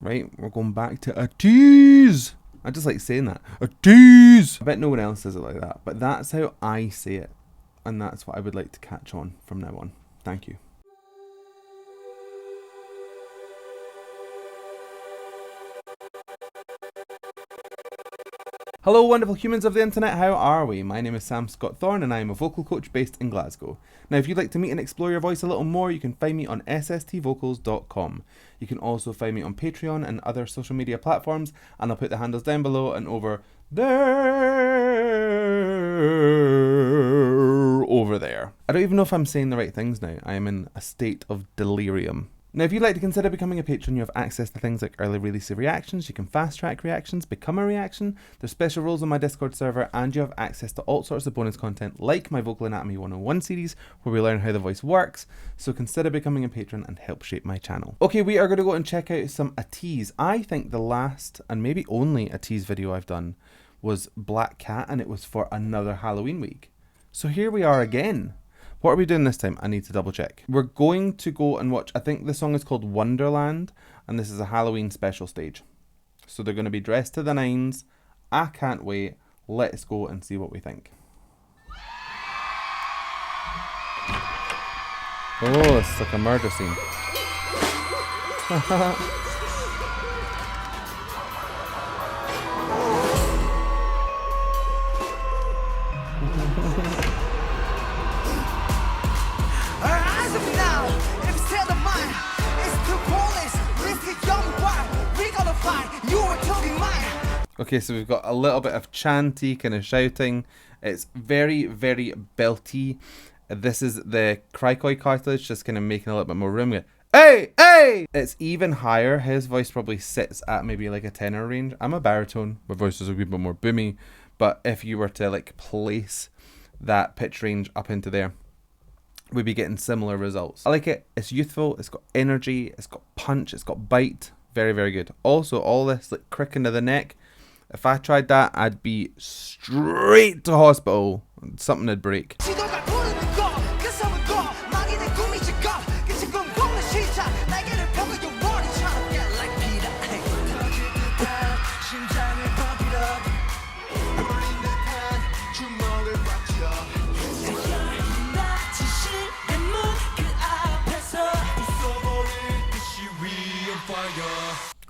Right, we're going back to Ateez. I just like saying that. Ateez! I bet no one else says it like that, but that's how I say it. And that's what I would like to catch on from now on. Thank you. Hello wonderful humans of the internet, how are we? My name is Sam Scott-Thorne and I am a vocal coach based in Glasgow. Now if you'd like to meet and explore your voice a little more, you can find me on sstvocals.com. You can also find me on Patreon and other social media platforms, and I'll put the handles down below and over there. I don't even know if I'm saying the right things now. I am in a state of delirium. Now, if you'd like to consider becoming a patron, you have access to things like early release of reactions, you can fast track reactions, become a reaction, there's special rules on my Discord server, and you have access to all sorts of bonus content like my Vocal Anatomy 101 series, where we learn how the voice works, so consider becoming a patron and help shape my channel. Okay, we are going to go and check out some Ateez. I think the last, and maybe only Ateez video I've done, was Black Cat, and it was for another Halloween week. So here we are again. What are we doing this time? I need to double check. We're going to go and watch, I think the song is called Wonderland, and this is a Halloween special stage. So they're going to be dressed to the nines. I can't wait. Let's go and see what we think. Oh, it's like a murder scene. Okay, so we've got a little bit of chanty kind of shouting. It's very, very belty. This is the cricoid cartilage just kind of making a little bit more room. Hey, hey! It's even higher. His voice probably sits at maybe like a tenor range. I'm a baritone. My voice is a wee bit more boomy. But if you were to like place that pitch range up into there, we'd be getting similar results. I like it. It's youthful. It's got energy. It's got punch. It's got bite. Very, very good. Also, all this like crick into the neck. If I tried that, I'd be straight to hospital. Something would break.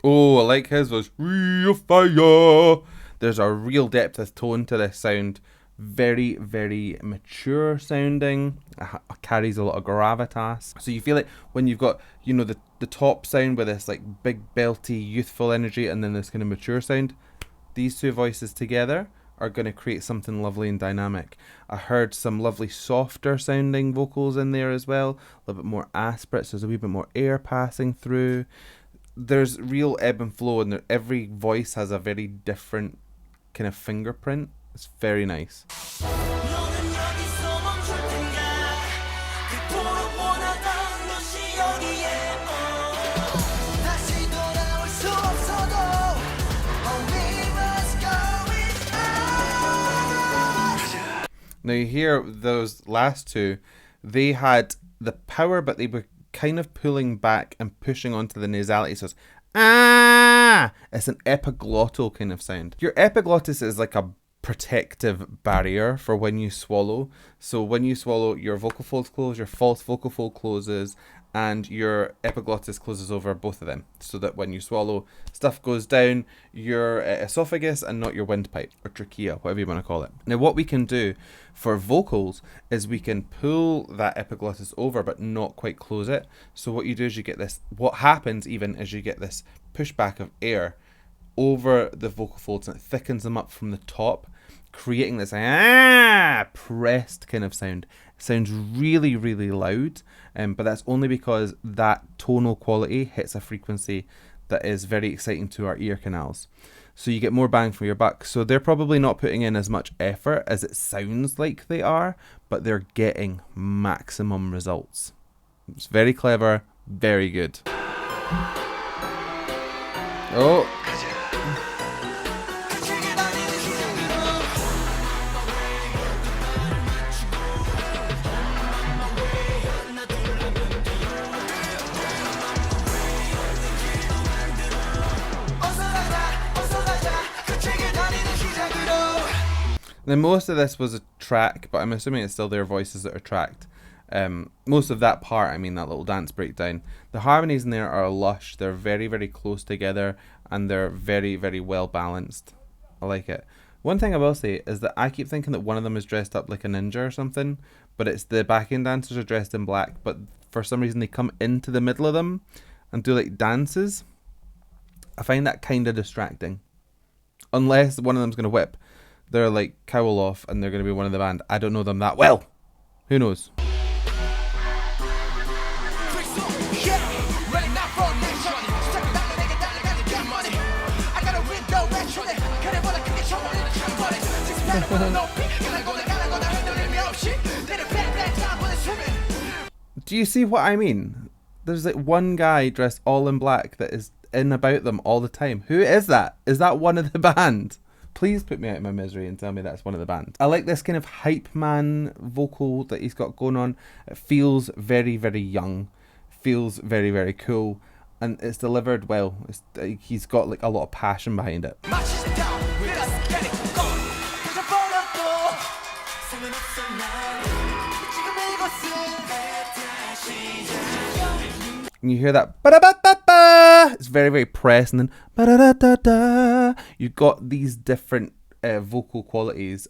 Oh, I like his voice. Real fire. There's a real depth of tone to this sound. Very, very mature sounding. Carries a lot of gravitas. So you feel like when you've got, you know, the top sound with this like big belty youthful energy and then this kind of mature sound, these two voices together are going to create something lovely and dynamic. I heard some lovely softer sounding vocals in there as well. A little bit more aspirate, so there's a wee bit more air passing through. There's real ebb and flow, and every voice has a very different kind of fingerprint. It's very nice. Now you hear those last two, they had the power, but they were kind of pulling back and pushing onto the nasality, so it's it's an epiglottal kind of sound. Your epiglottis is like a protective barrier for when you swallow. So when you swallow, your vocal folds close, your false vocal fold closes, and your epiglottis closes over both of them, so that when you swallow, stuff goes down your esophagus and not your windpipe or trachea, whatever you want to call it. Now what we can do for vocals is we can pull that epiglottis over but not quite close it. So what you do is you get this, what happens even is you get this pushback of air over the vocal folds and it thickens them up from the top, creating this pressed kind of sound. It sounds really, really loud, but that's only because that tonal quality hits a frequency that is very exciting to our ear canals. So you get more bang for your buck. So they're probably not putting in as much effort as it sounds like they are, but they're getting maximum results. It's very clever, very good. Oh. Then most of this was a track, but I'm assuming it's still their voices that are tracked. Most of that part, I mean that little dance breakdown, the harmonies in there are lush. They're very, very close together, and they're very, very well balanced. I like it. One thing I will say is that I keep thinking that one of them is dressed up like a ninja or something, but it's the backing dancers are dressed in black, but for some reason they come into the middle of them and do like dances. I find that kind of distracting. Unless one of them's going to whip their like cowl off and they're going to be one of the band. I don't know them that well. Who knows? Do you see what I mean? There's like one guy dressed all in black that is in about them all the time. Who is that? Is that one of the band? Please put me out of my misery and tell me that's one of the band. I like this kind of hype man vocal that he's got going on. It feels very, very young. Feels very, very cool. And it's delivered well. He's got like a lot of passion behind it. And you hear that ba-da-ba-ba-ba. It's very, very pressed, and then ba-da-da-da-da. You've got these different vocal qualities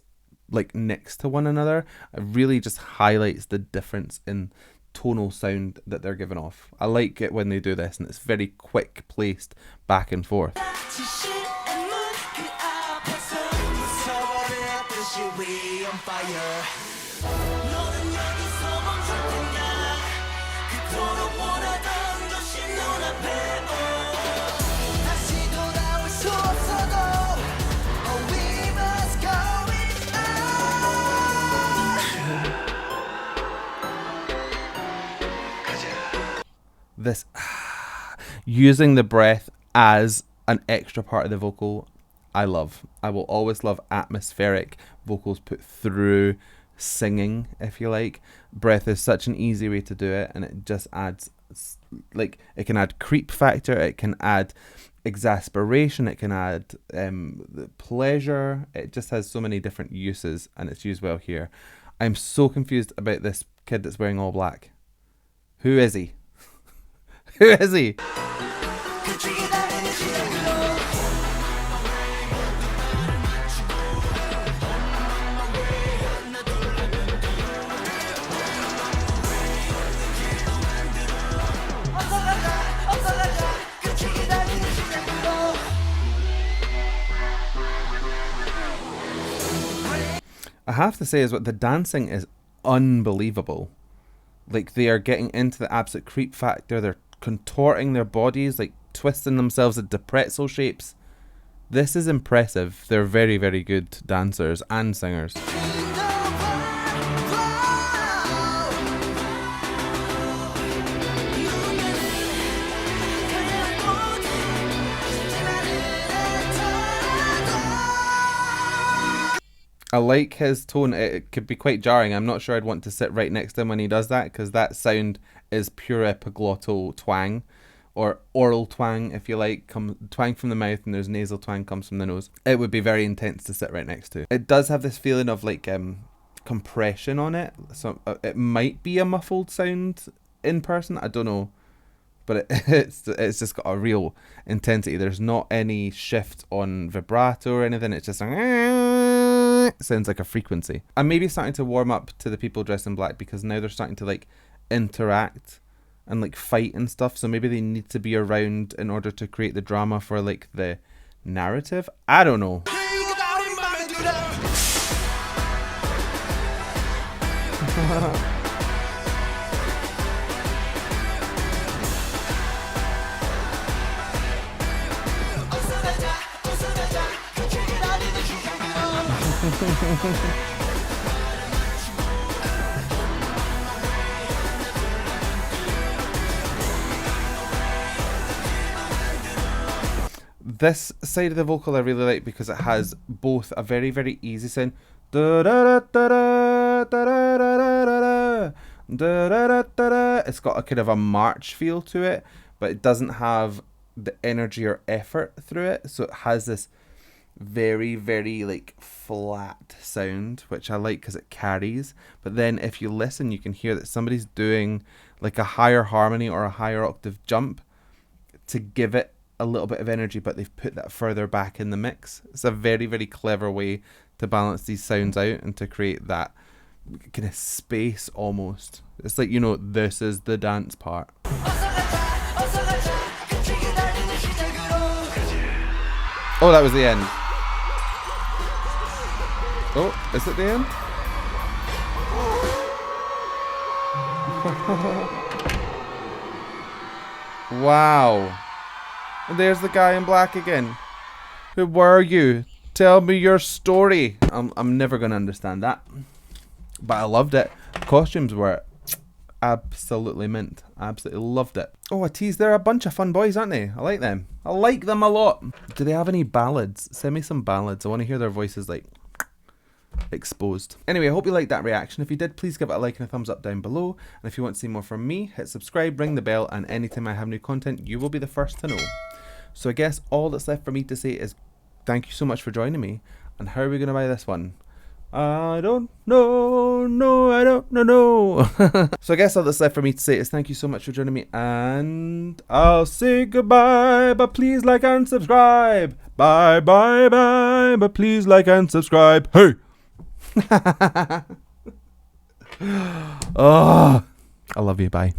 like next to one another. It really just highlights the difference in tonal sound that they're giving off. I like it when they do this, and it's very quick placed back and forth. This using the breath as an extra part of the vocal, I love. I will always love atmospheric vocals put through singing, if you like. Breath is such an easy way to do it, and it just adds, like, it can add creep factor, it can add exasperation, it can add pleasure. It just has so many different uses, and it's used well here. I'm so confused about this kid that's wearing all black. Who is he? Who is he? I have to say is what the dancing is unbelievable. Like, they are getting into the absolute creep factor. They're contorting their bodies, like twisting themselves into pretzel shapes. This is impressive. They're very, very good dancers and singers. I like his tone. It could be quite jarring. I'm not sure I'd want to sit right next to him when he does that, because that sound is pure epiglottal twang, or oral twang, if you like. Twang from the mouth, and there's nasal twang comes from the nose. It would be very intense to sit right next to. It does have this feeling of like compression on it, so it might be a muffled sound in person. I don't know, but it's just got a real intensity. There's not any shift on vibrato or anything. It's just sounds like a frequency. I'm maybe starting to warm up to the people dressed in black, because now they're starting to like interact and like fight and stuff, so maybe they need to be around in order to create the drama for like the narrative. I don't know. This side of the vocal I really like, because it has both a very, very easy sound. It's got a kind of a march feel to it, but it doesn't have the energy or effort through it. So it has this very, very like flat sound, which I like because it carries. But then if you listen, you can hear that somebody's doing like a higher harmony or a higher octave jump to give it a little bit of energy, but they've put that further back in the mix. It's a very, very clever way to balance these sounds out and to create that kind of space almost. It's like, you know, this is the dance part. Oh, that was the end. Oh, is it the end? Wow. And there's the guy in black again. Who were you? Tell me your story. I'm never going to understand that. But I loved it. The costumes were absolutely mint. Absolutely loved it. Oh, Ateez, they're a bunch of fun boys, aren't they? I like them. I like them a lot. Do they have any ballads? Send me some ballads. I want to hear their voices like exposed. Anyway, I hope you liked that reaction. If you did, please give it a like and a thumbs up down below. And if you want to see more from me, hit subscribe, ring the bell, and anytime I have new content, you will be the first to know. So I guess all that's left for me to say is thank you so much for joining me. And how are we going to buy this one? I don't know. No, I don't know. So I guess all that's left for me to say is thank you so much for joining me. And I'll say goodbye, but please like and subscribe. Bye, bye, bye, but please like and subscribe. Hey! Oh, I love you. Bye.